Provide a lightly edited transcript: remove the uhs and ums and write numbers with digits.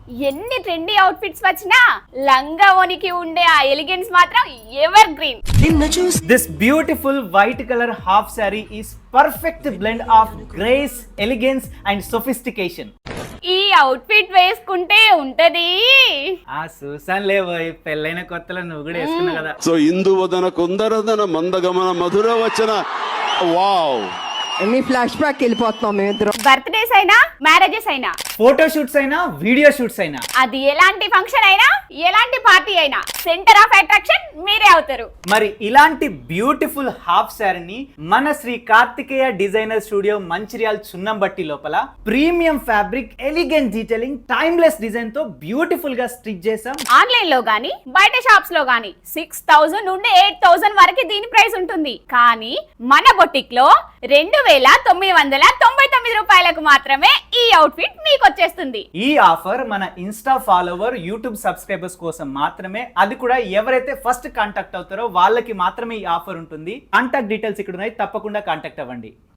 ఎన్ని trendy outfits వచ్చినా లంగావోనికి ఉండే ఆ ఎలిగెన్స్ మాత్రం ever green. This beautiful white color half saree is perfect blend of grace, elegance and sophistication. ఈ outfit వేసుకుంటే ఉంటది. ఆ సూసాన్ లేవోయ్, పెళ్ళైన కొత్తలో నువ్వు కూడా వేసుకున్నావు కదా. సో ఇందువదన కుందరదన మందగమన మధుర వచన వావ్. ఎన్ని ఫ్లాష్ బ్యాక్ వెళ్ళిపోతున్నాం మేమిద్దరం. బర్త్డేస్ అయినా మ్యారేజెస్ అయినా ఫోటో షూట్స్ అయినా వీడియో షూట్స్ అయినా అది ఎలాంటి ఫంక్షన్ అయినా ఎలాంటి పార్టీ అయినా సెంటర్ ఆఫ్ అట్రాక్షన్ మీరే అవుతారు. మరి ఇలాంటి బ్యూటిఫుల్ హాఫ్ శారీని మన శ్రీ కార్తికేయ డిజైనర్ స్టూడియో మంచిర్యాల్ చున్నంబట్టి లోపల premium fabric, elegant detailing, timeless design తో బ్యూటిఫుల్ గా స్టిచ్ చేసాం. ఆన్లైన్ లో గానీ బయట షాప్స్ లో గానీ 6000 నుండి 8000 వరకు దీని ప్రైస్ ఉంటుంది. కానీ మన బొటిక్ లో 2999 రూపాయలకు మాత్రమే ఈ అవుట్ఫిట్ మీకు వచ్చేస్తుంది. ఈ ఆఫర్ మన ఇన్స్టా ఫాలోవర్, యూట్యూబ్ సబ్స్క్రైబర్స్ కోసం మాత్రమే. అది కూడా ఎవరైతే ఫస్ట్ కాంటాక్ట్ అవుతారో వాళ్ళకి మాత్రమే ఈ ఆఫర్ ఉంటుంది. కాంటాక్ట్ డీటెయిల్స్ ఇక్కడ ఉన్నాయి, తప్పకుండా కాంటాక్ట్ అవ్వండి.